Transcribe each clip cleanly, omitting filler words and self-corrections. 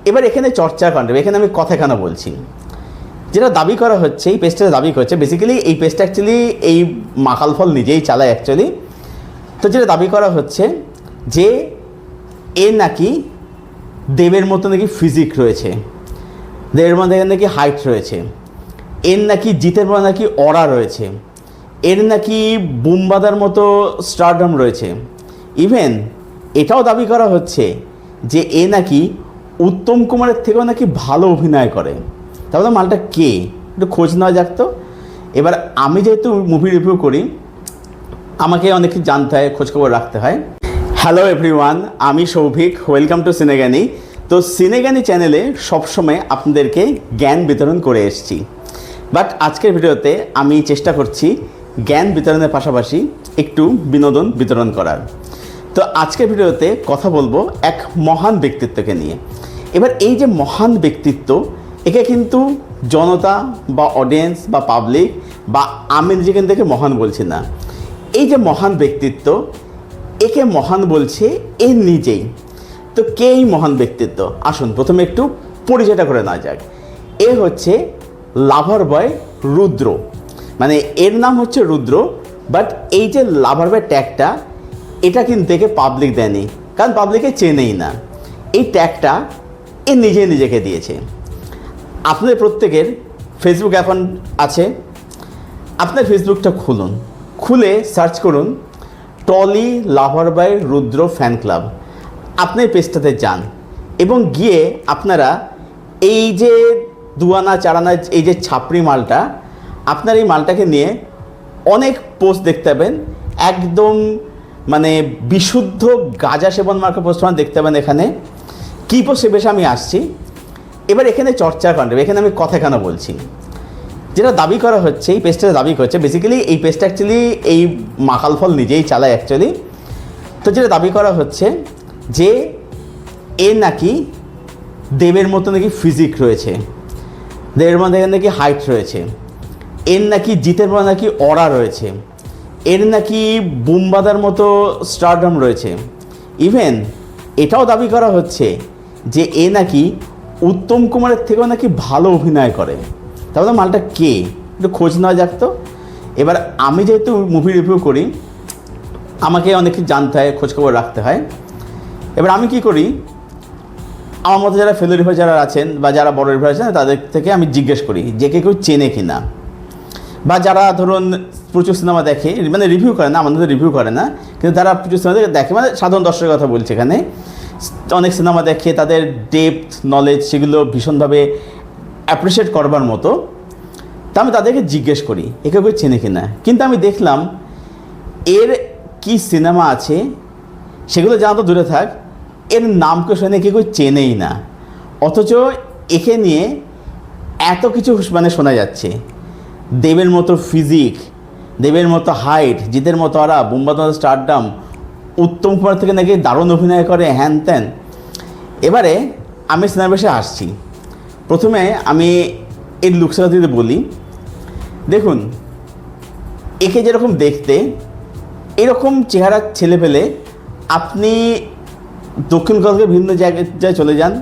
এবার এখানে চর্চার কন্টেন্ট, এখানে আমি কথা কেন বলছি, যেটা দাবি করা হচ্ছে, এই পেজটা দাবি করছে, বেসিক্যালি এই পেজটা অ্যাকচুয়ালি এই মাকাল ফল নিজেই চালায় অ্যাকচুয়ালি। তো যেটা দাবি করা হচ্ছে যে এর নাকি দেবের মতো নাকি ফিজিক রয়েছে, দেবের মধ্যে নাকি হাইট রয়েছে, এর নাকি জিতের মতো নাকি অরা রয়েছে, এর নাকি বুমবাদার মতো স্টারডম রয়েছে। ইভেন এটাও দাবি করা হচ্ছে যে এ নাকি উত্তম কুমারের থেকেও নাকি ভালো অভিনয় করে। তাহলে মালটা কে, একটু খোঁজ নেওয়া যাক তো। এবার আমি যেহেতু মুভি রিভিউ করি, আমাকে অনেক কিছু জানতে হয়, খোঁজখবর রাখতে হয়। হ্যালো এভরিওয়ান, আমি সৌভিক, ওয়েলকাম টু সিনেগানি। তো সিনেগানি চ্যানেলে সবসময় আপনাদেরকে জ্ঞান বিতরণ করে এসেছি, বাট আজকের ভিডিওতে আমি চেষ্টা করছি জ্ঞান বিতরণের পাশাপাশি একটু বিনোদন বিতরণ করার। তো আজকের ভিডিওতে কথা বলবো এক মহান ব্যক্তিত্বকে নিয়ে। এবার এই যে মহান ব্যক্তিত্ব, একে কিন্তু জনতা বা অডিয়েন্স বা পাবলিক বা আমি যেখান থেকে মহান বলছি না, এই যে মহান ব্যক্তিত্ব, একে মহান বলছে এ নিজেই। তো কে এই মহান ব্যক্তিত্ব, আসুন প্রথমে একটু পরিচয়টা করে নেওয়া যাক। এ হচ্ছে লাভার বয় রুদ্র, মানে এর নাম হচ্ছে রুদ্র, বাট এই যে লাভার বয় ট্যাগটা, এটা কিন্তু একে পাবলিক দেয়নি, কারণ পাবলিকে চেনেই না। এই ট্যাগটা এ নিজেকে দিয়েছে। আপনাদের প্রত্যেকের ফেসবুক অ্যাকাউন্ট আছে, আপনার ফেসবুকটা খুলুন, খুলে সার্চ করুন টলি লাভার বয় রুদ্র ফ্যান ক্লাব। আপনি পেজটাতে যান এবং গিয়ে আপনারা এই যে দুয়ানা চারানা, এই যে ছাপড়ি মালটা, আপনার এই মালটাকে নিয়ে অনেক পোস্ট দেখতে পাবেন, একদম মানে বিশুদ্ধ গাঁজা সেবন মার্কা পোস্ট দেখতে পাবেন। এখানে কী পোস্ট, সে বেশি আমি আসছি। এবার এখানে চর্চার কন্টেন্ট, এখানে আমি কথা কেন বলছি, যেটা দাবি করা হচ্ছে, এই পেজটা দাবি করছে, বেসিক্যালি এই পেজটা অ্যাকচুয়ালি এই মাকাল ফল নিজেই চালায় অ্যাকচুয়ালি। তো যেটা দাবি করা হচ্ছে যে এর নাকি দেবের মতো নাকি ফিজিক রয়েছে, দেবের মধ্যে নাকি হাইট রয়েছে, এর নাকি জিতের মতো নাকি অরা রয়েছে, এর নাকি বুমবাদার মতো স্টারডম রয়েছে। ইভেন এটাও দাবি করা হচ্ছে যে এ নাকি উত্তম কুমারের থেকেও নাকি ভালো অভিনয় করে। তাহলে মালটা কে, একটু খোঁজ নেওয়া যাক তো। এবার আমি যেহেতু মুভি রিভিউ করি, আমাকে অনেক কিছু জানতে হয়, খোঁজখবর রাখতে হয়। এবার আমি কি করি, আমার মতো যারা ফেলো রিভিউ যারা আছেন বা যারা বড় রিভিউ আছেন, তাদের থেকে আমি জিজ্ঞেস করি যে কেউ চেনে কি না, বা যারা ধরুন প্রচুর সিনেমা দেখে, মানে রিভিউ করে না, আমাদের রিভিউ করে না, কিন্তু তারা প্রচুর সিনেমা দেখে, মানে সাধারণ দর্শকের কথা বলছে, এখানে অনেক সিনেমা দেখে, তাদের ডেপথ নলেজ সেগুলো ভীষণভাবে অ্যাপ্রিসিয়েট করবার মতো। তা আমি তাদেরকে জিজ্ঞেস করি একে কেউ চেনে কি না। কিন্তু আমি দেখলাম এর কি সিনেমা আছে সেগুলো জানা তো দূরে থাক, এর নামকে শুনে কেউ চেনেই না। অথচ একে নিয়ে এত কিছু মানে শোনা যাচ্ছে, দেবের মতো ফিজিক, দেবের মতো হাইট, জিতের মতো আরা, বুমবাদার মতো স্টারডম, উত্তম কুমার থেকে নাকি দারুণ অভিনয় করে, হ্যান ত্যান। এবারে আমি সিনেমা বেশি আসছি। প্রথমে আমি এর লুকসের কথা যদি বলি, দেখুন একে যেরকম দেখতে, এরকম চেহারার ছেলে পেলে আপনি দক্ষিণ কলকাতার ভিন্ন জায়গায় চলে যান,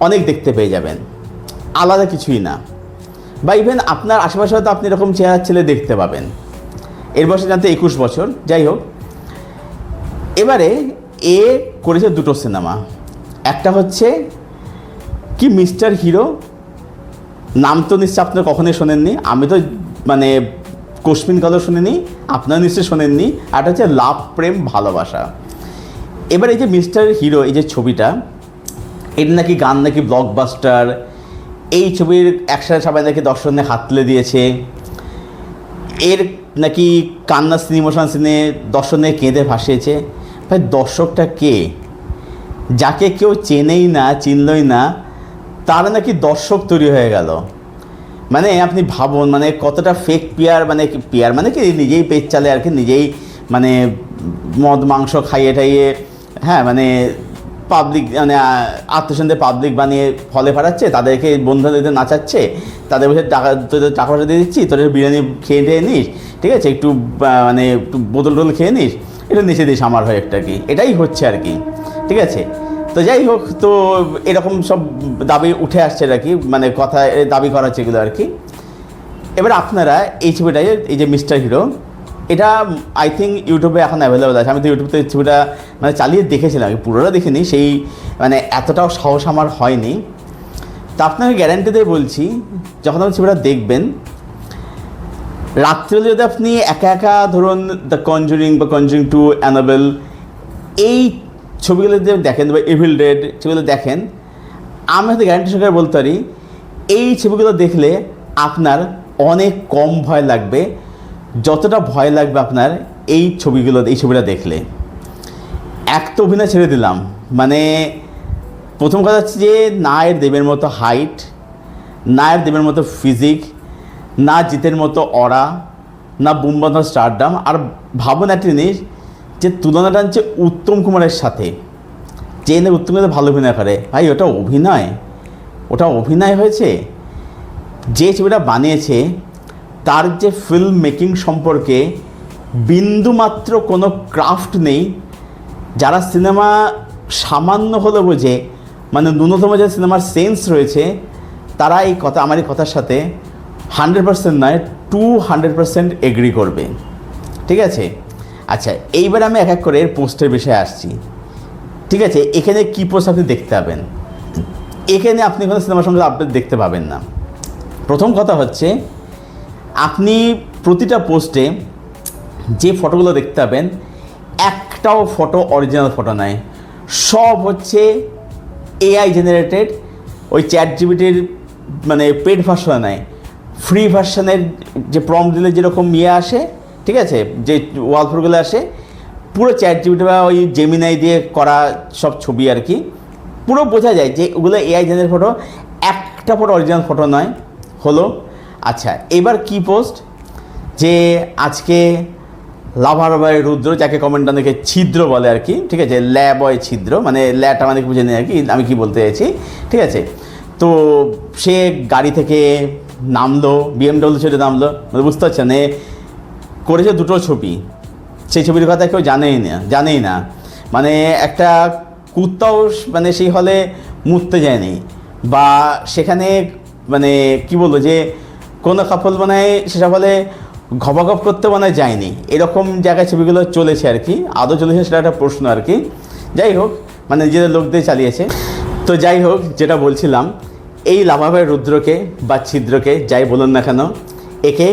অনেক দেখতে পেয়ে যাবেন, আলাদা কিছুই না। বা ইভেন আপনার আশেপাশে হয়তো আপনি এরকম চেহারার ছেলে দেখতে পাবেন। এর বয়স জানতে 21 বছর, যাই হোক। এবারে এ করেছে দুটো সিনেমা, একটা হচ্ছে কি মিস্টার হিরো, নাম তো নিশ্চয় আপনারা কখনোই শোনেননি, আমি তো মানে কোশ্মিন কালও শুনিনি, আপনারা নিশ্চয়ই শোনেননি। আর একটা হচ্ছে লাভ প্রেম ভালোবাসা। এবার এই যে মিস্টার হিরো, এই যে ছবিটা, এর নাকি গান নাকি ব্লকবাস্টার, এই ছবির একসাথে সবাই নাকি দর্শনে হাত তুলে দিয়েছে, এর নাকি কান্না সিনে, ইমোশনাল সিনে দর্শনে কেঁদে ভাসিয়েছে। ভাই দর্শকটা কে, যাকে কেউ চেনেই না, চিনলই না, তার নাকি দর্শক তৈরি হয়ে গেল। মানে আপনি ভাবুন, মানে কতটা ফেক পিয়ার, মানে পিয়ার মানে কি নিজেই পেজ চালে আর কি, নিজেই মানে মদ মাংস খাইয়ে টাইয়ে, হ্যাঁ মানে পাবলিক মানে আত্মসন্দেহে পাবলিক বানিয়ে ফলে ফাটাচ্ছে, তাদেরকে বন্ধুদের নাচাচ্ছে, তাদের বসে তোদের টাকা পয়সা দিয়ে দিচ্ছি, তোদের বিরিয়ানি খেয়ে টেয়ে নিস, ঠিক আছে, একটু মানে একটু বোতল টোল খেয়ে নিস, এটা নিচে দিস আমার হয়ে একটা কি, এটাই হচ্ছে আর কি, ঠিক আছে। তো তো যাই হোক, তো এরকম সব দাবি উঠে আসছে আর কি, মানে কথা দাবি করা হচ্ছে এগুলো আর কি। এবার আপনারা এই ছবিটাই, এই যে মিস্টার হিরো, এটা আই থিঙ্ক ইউটিউবে এখন অ্যাভেলেবেল আছে। আমি তো ইউটিউবে ছবিটা মানে চালিয়ে দেখেছিলাম, পুরোটা দেখিনি, সেই মানে এতটাও সাহস আমার হয়নি। তা আপনাকে গ্যারান্টি দিয়ে বলছি, যখন আপনি ছবিটা দেখবেন, রাত্রিবেলা যদি আপনি একা একা ধরুন দ্য কনজুরিং বা কনজুরিং 2, অ্যানাবেল, এই ছবিগুলো যদি দেখেন বা ইভিল ডেড ছবিগুলো দেখেন, আমি হয়তো গ্যারান্টি সহকারে বলতে পারি এই ছবিগুলো দেখলে আপনার অনেক কম ভয় লাগবে যতটা ভয় লাগবে আপনার এই ছবিটা দেখলে। এক তো অভিনয় ছেড়ে দিলাম, মানে প্রথম কথা হচ্ছে যে না এর দেবের মতো হাইট, না এর দেবের মতো ফিজিক, না জিতের মতো অরা, না বুমবাধা স্টারডাম। আর ভাবুন একটা জিনিস, যে তুলনাটা হচ্ছে উত্তম কুমারের সাথে, যে না উত্তম কুমার ভালো অভিনয় করে, ভাই ওটা অভিনয় হয়েছে। যে ছবিটা বানিয়েছে তার যে ফিল্ম মেকিং সম্পর্কে বিন্দুমাত্র কোনো ক্রাফট নেই। যারা সিনেমা সামান্য হলে বোঝে, মানে ন্যূনতম যে সিনেমার সেন্স রয়েছে, তারা এই কথা, আমার এই কথার সাথে 100% নয় 200% এগ্রি করবে, ঠিক আছে? আচ্ছা, এইবার আমি এক এক করে এর পোস্টের বিষয়ে আসছি, ঠিক আছে? এখানে কী পোস্ট আপনি দেখতে পাবেন, এখানে আপনি কোনো সিনেমার সঙ্গে আপডেট দেখতে পাবেন না। প্রথম কথা হচ্ছে, আপনি প্রতিটা পোস্টে যে ফটোগুলো দেখতে পাবেন, একটাও ফটো অরিজিনাল ফটো নয়, সব হচ্ছে এআই জেনারেটেড। ওই ChatGPT মানে পেড ভার্সন নয়, ফ্রি ভার্সনের যে প্রম্পট দিলে যেরকম আসে, ঠিক আছে, যে ওয়ালপেপারগুলো আসে, পুরো ChatGPT বা ওই জেমিনাই দিয়ে করা সব ছবি আর কি। পুরো বোঝা যায় যে ওগুলো এআই জেনারেটেড ফটো, একটা ফটো অরিজিনাল ফটো নয়। হলো। আচ্ছা, এবার কি পোস্ট, যে আজকে লাভার বয় রুদ্র, যাকে কমেন্ট অনেকে ছিদ্র বলে আর কি, ঠিক আছে, বয় ছিদ্র, মানে ল্যাটা মানে বুঝে নেই আর কি আমি কি বলতে চাইছি, ঠিক আছে। তো সে গাড়ি থেকে নামলো, BMW ছেড়ে নামলো, মানে বুঝতে পারছেন, করেছে দুটো ছবি, সেই ছবির কথা কেউ জানেই না। মানে একটা কুত্তাও মানে সেই হলে মুততে যায়নি, বা সেখানে মানে কি বলবো, যে কোনো কাপল মানে সেসব হলে ঘপাঘপ করতে মানে যায়নি, এরকম জায়গায় ছবিগুলো চলেছে আর কি। আদৌ চলেছে সেটা একটা প্রশ্ন আর কি। যাই হোক, মানে নিজেদের লোক দিয়ে চালিয়েছে। তো যাই হোক, যেটা বলছিলাম, এই লাভাভাই রুদ্রকে বা ছিদ্রকে যাই বলুন না কেন, একে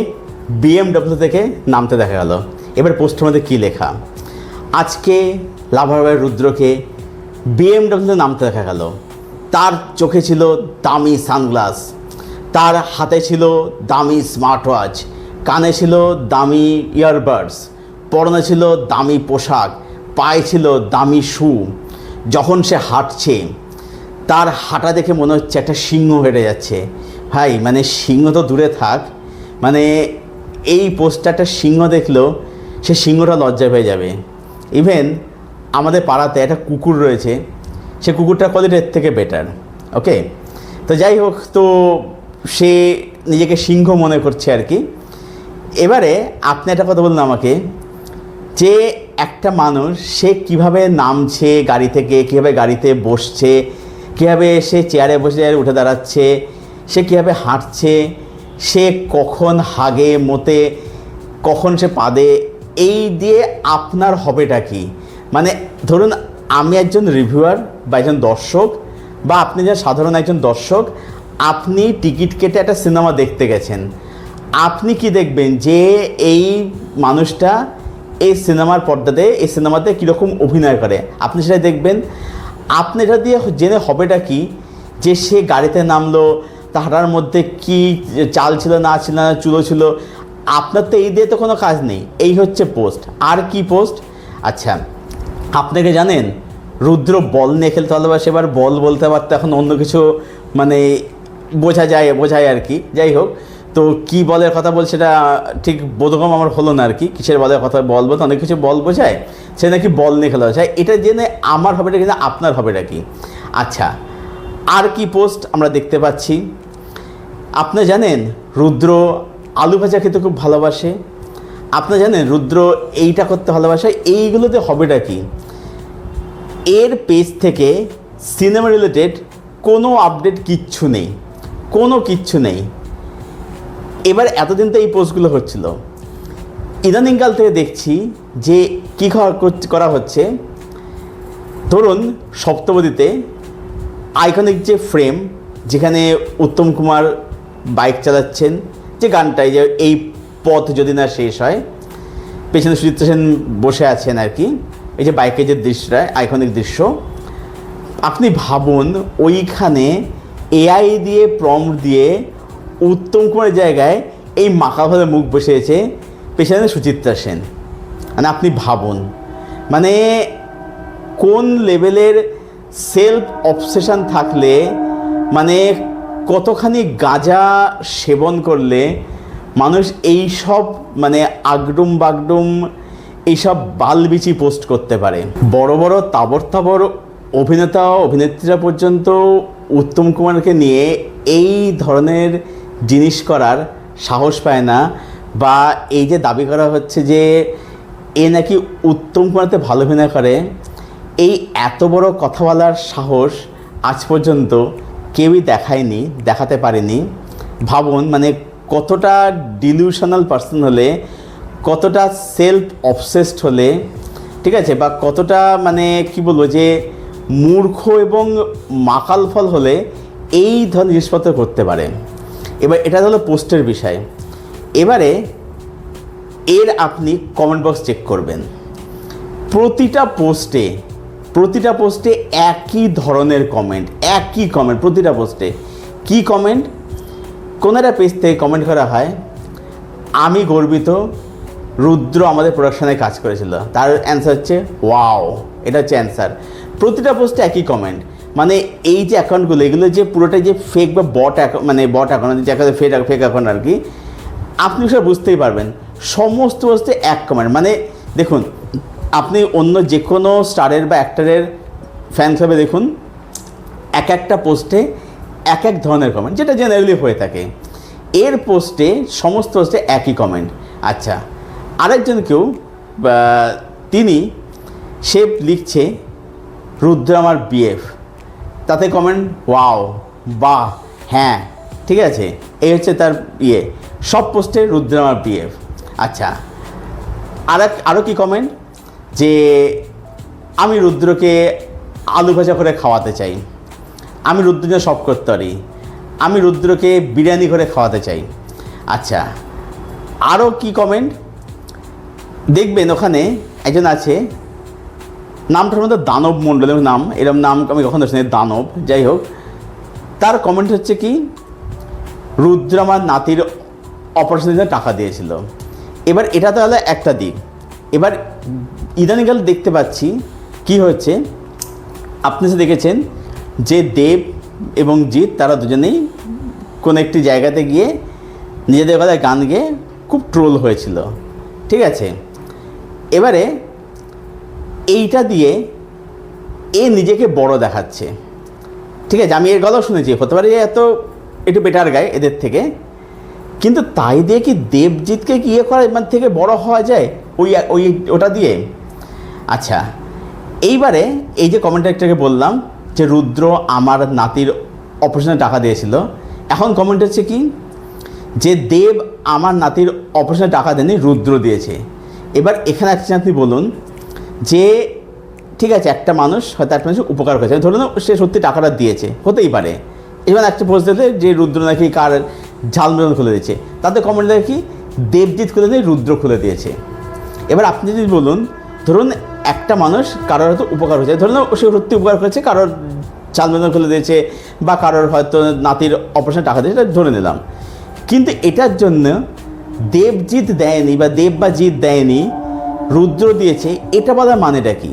BMW থেকে নামতে দেখা গেল। এবার পোস্টের মধ্যে কী লেখা, আজকে লাভাভাই রুদ্রকে BMW নামতে দেখা গেল। তার চোখে ছিল দামি সানগ্লাস, তার হাতে ছিল দামি স্মার্ট ওয়াচ, কানে ছিল দামি ইয়ারবাডস, পরনে ছিল দামি পোশাক, পায়ে ছিল দামি শু। যখন সে হাঁটছে, তার হাঁটা দেখে মনে হচ্ছে একটা সিংহ হেঁটে যাচ্ছে। ভাই, মানে সিংহ তো দূরে থাক, মানে এই পোস্টারটা সিংহ দেখলেও সে সিংহটা লজ্জা পেয়ে যাবে। ইভেন আমাদের পাড়াতে একটা কুকুর রয়েছে, সে কুকুরটার কোয়ালিটি এর থেকে বেটার। ওকে, তো যাই হোক, তো সে নিজেকে সিংহ মনে করছে আর কি। এবারে আপনি একটা কথা বলুন আমাকে, যে একটা মানুষ সে কিভাবে নামছে গাড়ি থেকে, কীভাবে গাড়িতে বসছে, কীভাবে সে চেয়ারে বসে উঠে দাঁড়াচ্ছে, সে কীভাবে হাঁটছে, সে কখন হাগে মোতে, কখন সে পাদে, এই দিয়ে আপনার হবেটা কি? মানে ধরুন আমি একজন রিভিউয়ার বা একজন দর্শক, বা আপনি যে সাধারণ একজন দর্শক, আপনি টিকিট কেটে একটা সিনেমা দেখতে গেছেন, আপনি কি দেখবেন যে এই মানুষটা এই সিনেমার পর্দাতে, এই সিনেমাতে কীরকম অভিনয় করে, আপনি সেটা দেখবেন। আপনি এটা দিয়ে জেনে হবেটা কি, যে সে গাড়িতে নামলো, তাহার মধ্যে কি চাল ছিল না ছিল না, চুলো ছিল। আপনার তো এই দিয়ে তো কোনো কাজ নেই। এই হচ্ছে পোস্ট। আর কি পোস্ট? আচ্ছা, আপনাকে জানেন রুদ্র বল নিয়ে খেলতে ভালোবাসে, এবার বল বলতে পারতে এখন অন্য কিছু মানে বোঝায় আর কি। যাই হোক, তো কি বলের কথা বল সেটা ঠিক বোধগম আমার হলো না আর কি, কিসের বলের কথা বল বলতে অনেক কিছু বল বোঝায়, সে নাকি বল নিয়ে খেলা যায়। এটা জেনে আমার হবেটা কিন্তু আপনার হবেটা কি? আচ্ছা, আর কি পোস্ট আমরা দেখতে পাচ্ছি? আপনি জানেন রুদ্র আলু ভাজা খেতে খুব ভালোবাসে, আপনি জানেন রুদ্র এইটা করতে ভালোবাসে, এইগুলোতে হবেটা কি? এর পেজ থেকে সিনেমা রিলেটেড কোনো আপডেট কিচ্ছু নেই, কোনো কিচ্ছু নেই। এবার এতদিন তো এই পোস্টগুলো হচ্ছিল, ইদানিংকাল থেকে দেখছি যে কী করা হচ্ছে। ধরুন সপ্তপদীতে আইকনিক যে ফ্রেম, যেখানে উত্তম কুমার বাইক চালাচ্ছেন, যে গানটাই যে এই পথ যদি না শেষ হয়, পেছনে সুচিত্রা সেন বসে আছেন আর কি, এই যে বাইকের যে দৃশ্যটা, আইকনিক দৃশ্য, আপনি ভাবুন ওইখানে এআই দিয়ে প্রম্পট দিয়ে উত্তম কুমারের জায়গায় এই মাকাভাবে মুখ বসিয়েছে পেছনে সুচিত্রা সেন। মানে আপনি ভাবুন, মানে কোন লেভেলের সেলফ অবসেশন থাকলে, মানে কতখানি গাঁজা সেবন করলে মানুষ এই সব মানে আগডুম বাগডুম এইসব বালবিচি পোস্ট করতে পারে। বড় বড় তাবর অভিনেতা অভিনেত্রীরা পর্যন্ত উত্তম কুমারকে নিয়ে এই ধরনের জিনিস করার সাহস পায় না, বা এই যে দাবি করা হচ্ছে যে এ নাকি উত্তম কুমারতে ভালো অভিনয় করে, এই এত বড় কথা বলার সাহস আজ পর্যন্ত কেউই দেখাতে পারেনি। ভাবুন মানে কতটা ডিলিউশনাল পার্সন হলে, কতটা সেলফ অবসেসড হলে, ঠিক আছে, বা কতটা মানে কি বলবো যে মূর্খ এবং মাকাল ফল হলে এই ধরনের জিনিসপত্র করতে পারে। এবার এটা হলো পোস্টের বিষয়। এবারে এর আপনি কমেন্ট বক্স চেক করবেন, প্রতিটা পোস্টে একই ধরনের কমেন্ট, প্রতিটা পোস্টে কি কমেন্ট? কোনো একটা পেজ থেকে কমেন্ট করা হয়, আমি গর্বিত রুদ্র আমাদের প্রোডাকশানে কাজ করেছিল, তার অ্যান্সার হচ্ছে ওয়াও, এটা হচ্ছে অ্যান্সার। প্রতিটা পোস্টে একই কমেন্ট। মানে এই যে অ্যাকাউন্টগুলো, এগুলো যে পুরোটাই যে ফেক বা বট অ্যাকাউন্ট, যে ফেক অ্যাকাউন্ট আর কি, আপনি সব বুঝতেই পারবেন। সমস্ত পোস্টে এক কমেন্ট। মানে দেখুন, আপনি অন্য যে কোনো স্টারের বা অ্যাক্টরের ফ্যান ক্লাবে দেখুন, একটা পোস্টে এক ধরনের কমেন্ট, যেটা জেনারেলি হয়ে থাকে। এর পোস্টে সমস্ত পোস্টে একই কমেন্ট। আচ্ছা, আরেকজন কেউ সে লিখছে রুদ্র আমার বিএফ, তাতে কমেন্ট ওয়াও, বাহ, হ্যাঁ, ঠিক আছে, এই হচ্ছে তার সব পোস্টে রুদ্র আমার বিএফ। আচ্ছা, আরও কি কমেন্ট? যে আমি রুদ্রকে আলু ভাজা করে খাওয়াতে চাই, আমি রুদ্রকে সব করতে পারি, আমি রুদ্রকে বিরিয়ানি করে খাওয়াতে চাই। আচ্ছা, আরও কি কমেন্ট দেখবেন? ওখানে একজন আছে, নামটার মধ্যে দানব মণ্ডল নাম, এরকম নাম আমি কখনো শুনি, দানব, যাই হোক, তার কমেন্ট হচ্ছে কি, রুদ্র আমার নাতির অপারেশনের জন্য টাকা দিয়েছিল। এবার এটা তো হলো একটা দিক। এবার ইদানিংকাল দেখতে পাচ্ছি কি হচ্ছে, আপনি যে দেখেছেন যে দেব এবং জিৎ তারা দুজনেই কোনো একটি জায়গাতে গিয়ে নিজেদের কথায় গান গেয়ে খুব ট্রোল হয়েছিল, ঠিক আছে। এবারে এইটা দিয়ে নিজেকে বড় দেখাচ্ছে, ঠিক আছে। আমি এর গলাও শুনেছি, হতে পারে একটু বেটার গায় এদের থেকে, কিন্তু তাই দিয়ে কি দেবজিৎকে কি করা থেকে বড় হওয়া যায় ওটা দিয়ে? আচ্ছা, এইবারে এই যে কমেন্টটাকে বললাম যে রুদ্র আমার নাতির অপারেশনে টাকা দিয়েছিল, এখন কমেন্ট হচ্ছে কি, যে দেব আমার নাতির অপারেশনে টাকা দেয়নি, রুদ্র দিয়েছে। এবার এখানে আপনি বলুন যে ঠিক আছে, একটা মানুষ হয়তো একটা মানুষ উপকার করেছে, ধরুন সে সত্যি টাকাটা দিয়েছে, হতেই পারে। এবার একটা পোস্ট দিলে যে রুদ্র নাকি কার ঝালমুড়ন খুলে দিয়েছে, তাতে কমেন্ট দেয় কি, দেবজিৎ খুলে দিয়ে রুদ্র খুলে দিয়েছে। এবার আপনি যদি বলুন, ধরুন একটা মানুষ কারোর হয়তো উপকার হয়েছে, ধরুন সে সত্যি উপকার করেছে, কারোর ঝালমুড়ন খুলে দিয়েছে, বা কারোর হয়তো নাতির অপারেশনে টাকা দিয়েছে, এটা ধরে নিলাম। কিন্তু এটার জন্য দেবজিৎ দেয়নি, বা দেব বা জিৎ দেয়নি, রুদ্র দিয়েছে, এটা বলার মানেটা কি?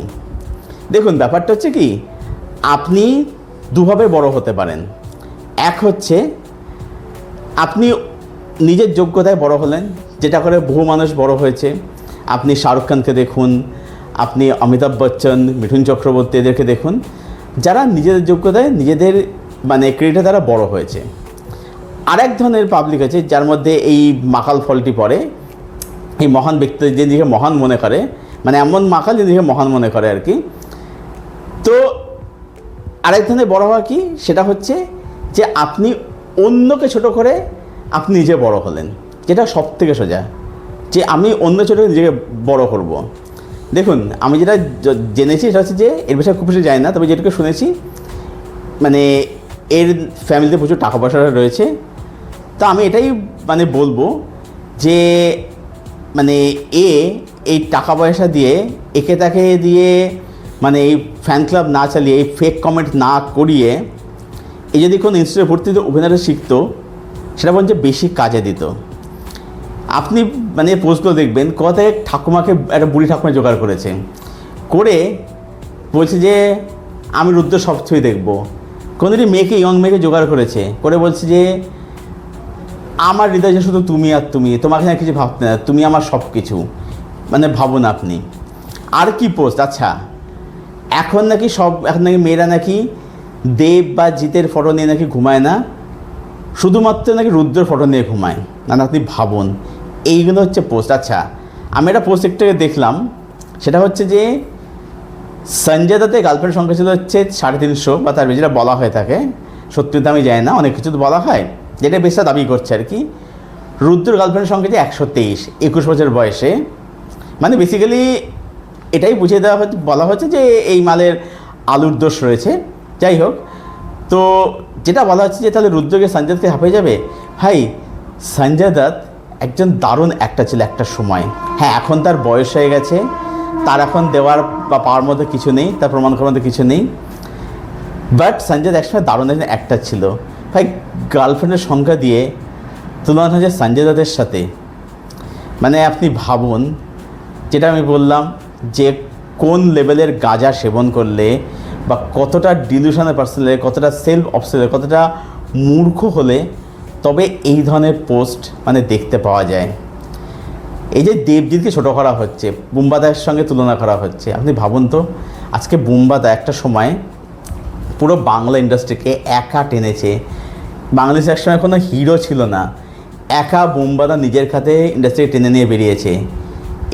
দেখুন, ব্যাপারটা হচ্ছে কি, আপনি দুভাবে বড় হতে পারেন। এক হচ্ছে আপনি নিজের যোগ্যতায় বড় হলেন, যেটা করে বহু মানুষ বড় হয়েছে। আপনি শাহরুখ খানকে দেখুন, আপনি অমিতাভ বচ্চন, মিঠুন চক্রবর্তী, এদেরকে দেখুন, যারা নিজেদের যোগ্যতায় নিজেদের ক্রেডিটে তারা বড় হয়েছে। আরেক ধরনের পাবলিক আছে যার মধ্যে এই মাকাল ফলটি পড়ে, এই মহান ব্যক্তি যে নিজেকে মহান মনে করে, এমন মাকাল যে নিজেকে মহান মনে করে আর কি। তো আরেক ধরনের বড় হওয়া কি, সেটা হচ্ছে যে আপনি অন্যকে ছোট করে আপনি নিজে বড় হলেন, যেটা সব থেকে সোজা, যে আমি অন্য ছোট নিজেকে বড় করব। দেখুন, আমি যেটা জেনেছি সেটা হচ্ছে যে, এর বিষয়ে খুব বেশি জানি না, তবে যেটুকু শুনেছি মানে এর ফ্যামিলিতে প্রচুর টাকা পয়সা রয়েছে। তো আমি এটাই মানে বলবো যে মানে এই টাকা পয়সা দিয়ে একে তাকে দিয়ে মানে এই ফ্যান ক্লাব না চালিয়ে, এই ফেক কমেন্ট না করিয়ে, এই যদি কোনো ইনস্টিটিউটে ভর্তি হতো অভিনয়টা শিখতো, সেটা বলছে বেশি কাজে দিত। আপনি মানে পোস্টগুলো দেখবেন, কোথা থেকে ঠাকুমাকে একটা বুড়ি ঠাকুমা জোগাড় করেছে, করে বলছে যে আমি রুদ্র সব ছবি দেখবো। কোনোদিনই মেয়েকে, ইয়ং মেয়েকে জোগাড় করেছে, করে বলছে যে আমার হৃদয়ে শুধু তুমি আর তুমি, তোমাকে না কিছু ভাবতে না, তুমি আমার সব কিছু, মানে ভাবুন আপনি। আর কি পোস্ট, আচ্ছা এখন নাকি মেয়েরা নাকি দেব বা জিতের ফটো নিয়ে নাকি ঘুমায় না, শুধুমাত্র নাকি রুদ্রের ফটো নিয়ে ঘুমায় না। আপনি ভাবুন, এইগুলো হচ্ছে পোস্ট। আচ্ছা, আমি একটা পোস্ট একটাকে দেখলাম, সেটা হচ্ছে যে সঞ্জয় দত্তের গার্লফ্রেন্ড সংখ্যা ছিল হচ্ছে 350 বা তার বেশি, যেটা বলা হয়ে থাকে, সত্যি তো আমি জানি না, অনেক কিছু তো বলা হয়, যেটা বেশটা দাবি করছে আর কি। রুদ্র গার্লফ্রেন্ড সংখ্যা যে 123, 21 বছর বয়সে। মানে বেসিক্যালি এটাই বুঝিয়ে দেওয়া হচ্ছে, বলা হচ্ছে যে এই মালের আলুর দোষ রয়েছে। যাই হোক, তো যেটা বলা হচ্ছে যে তাহলে রুদ্রকে সঞ্জয় দত্তকে হাঁপিয়ে যাবে। ভাই, সঞ্জয় দত্ত একজন দারুণ একটা ছিল একটা সময়। হ্যাঁ, এখন তার বয়স হয়ে গেছে, তার এখন দেওয়ার বা পাওয়ার মধ্যে কিছু নেই, তার প্রমাণ করার মধ্যে কিছু নেই। বাট সঞ্জয় দত্ত একসময় দারুণ একজন একটা ছিল। ভাই, গার্লফ্রেন্ডের সংখ্যা দিয়ে তুলনা হচ্ছে সঞ্জয় দত্তের সাথে। মানে আপনি ভাবুন, যেটা আমি বললাম যে কোন লেভেলের গাঁজা সেবন করলে বা কতটা ডিলিউশনের পার্সন, কতটা সেলফ অবসেসড, কতটা মূর্খ হলে তবে এই ধরনের পোস্ট মানে দেখতে পাওয়া যায়। এই যে দেবজিৎকে ছোটো করা হচ্ছে, বুম্বাদার সঙ্গে তুলনা করা হচ্ছে, আপনি ভাবুন তো, আজকে বুম্বাদা একটা সময় পুরো বাংলা ইন্ডাস্ট্রিকে একা টেনেছে। বাংলাদেশে একসময় কোনো হিরো ছিল না, একা বুম্বাদা নিজের খাতে ইন্ডাস্ট্রিকে টেনে নিয়ে বেরিয়েছে।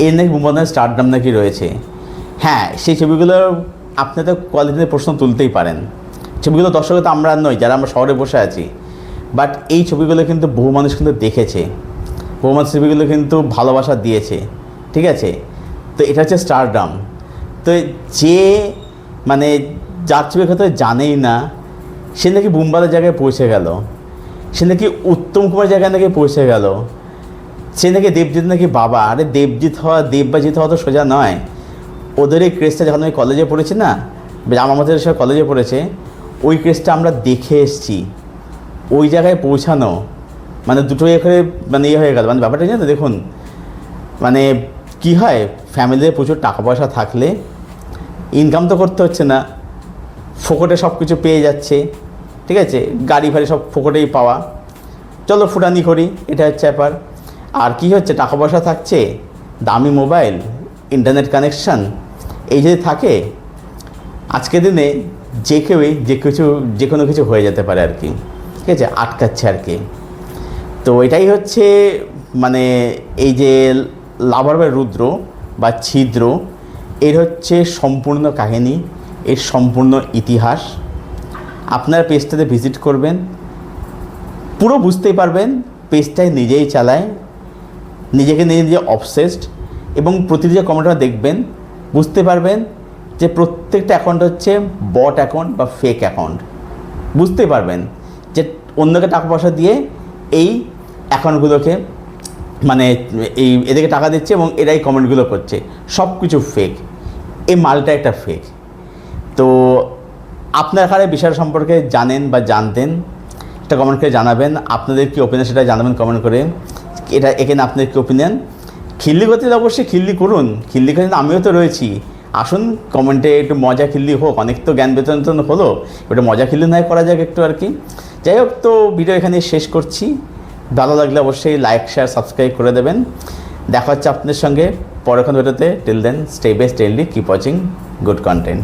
এর নাকি বুম্বাদার স্টারডাম নাকি রয়েছে। হ্যাঁ, সেই ছবিগুলোর আপনি তো কোয়ালিটিতে প্রশ্ন তুলতেই পারেন, ছবিগুলো দর্শক তো আমরা নই, যারা আমরা শহরে বসে আছি। বাট এই ছবিগুলো কিন্তু বহু মানুষ কিন্তু দেখেছে, বহু মানুষ ছবিগুলো কিন্তু ভালোবাসা দিয়েছে, ঠিক আছে। তো এটা হচ্ছে স্টারডাম। তো যে মানে যার ছবির কথা জানেই না, সে নাকি বুম্বাদার জায়গায় পৌঁছে গেল, সে নাকি উত্তম কুমার জায়গায় নাকি পৌঁছে গেল, সে নাকি দেবজিৎ নাকি বাবা। আরে দেবজিৎ হওয়া, দেব বা জিৎ হওয়া তো সোজা নয়। ওদের এই ক্রেজটা যখন আমি কলেজে পড়েছি না, আমাদের সব কলেজে পড়েছে, ওই ক্রেজটা আমরা দেখে এসেছি। ওই জায়গায় পৌঁছানো মানে দুটোই এখানে মানে হয়ে গেল। মানে ব্যাপারটা জানো তো, দেখুন মানে কি হয়, ফ্যামিলিতে প্রচুর টাকা পয়সা থাকলে ইনকাম তো করতে হচ্ছে না, ফোকটে সব কিছু পেয়ে যাচ্ছে, ঠিক আছে, গাড়ি ফাড়ি সব ফোকটেই পাওয়া, চলো ফুটানি করি, এটা হচ্ছে ব্যাপার। আর কি হচ্ছে, টাকা পয়সা থাকছে, দামি মোবাইল, ইন্টারনেট কানেকশান, এই যদি থাকে, আজকের দিনে যে কেউই যে কোনো কিছু হয়ে যেতে পারে আর কি, ঠিক আছে, আটকাচ্ছে আর কি। তো এটাই হচ্ছে মানে এই যে লাভার বাই রুদ্র বা ছিদ্র, এর হচ্ছে সম্পূর্ণ কাহিনী, এর সম্পূর্ণ ইতিহাস। আপনার পেজটাতে ভিজিট করবেন, পুরো বুঝতেই পারবেন। পেজটায় নিজেই চালায়, নিজেকে নিজে অবসেসড, এবং প্রতিটি যে কমেন্টটা দেখবেন বুঝতে পারবেন যে প্রত্যেকটা অ্যাকাউন্ট হচ্ছে বট অ্যাকাউন্ট বা ফেক অ্যাকাউন্ট। বুঝতে পারবেন যে অন্যকে টাকা পয়সা দিয়ে এই অ্যাকাউন্টগুলোকে মানে এদেরকে টাকা দিচ্ছে এবং এরাই কমেন্টগুলো করছে, সব কিছু ফেক। এই মালটা একটা ফেক। তো আপনার কারে বিষয় সম্পর্কে জানেন বা জানতেন, এটা কমেন্ট করে জানাবেন। আপনাদের কী ওপিনিয়ন সেটা জানাবেন কমেন্ট করে। এটা এখানে আপনাদের কী ওপিনিয়ন, খিল্লি করতে অবশ্যই খিল্লি করুন, খিল্লি করে আমিও তো রয়েছি। আসুন কমেন্টে একটু মজা খিল্লি হোক, অনেক তো জ্ঞান বেতন হলো, ওটা মজা খিল্লি নয় করা যাক একটু আর কি। যাই হোক, তো ভিডিও এখানে শেষ করছি। ভালো লাগলে অবশ্যই লাইক শেয়ার সাবস্ক্রাইব করে দেবেন। দেখা হচ্ছে আপনাদের সঙ্গে পরের ভিডিওতে। Till then stay best, stay healthy, keep watching good content.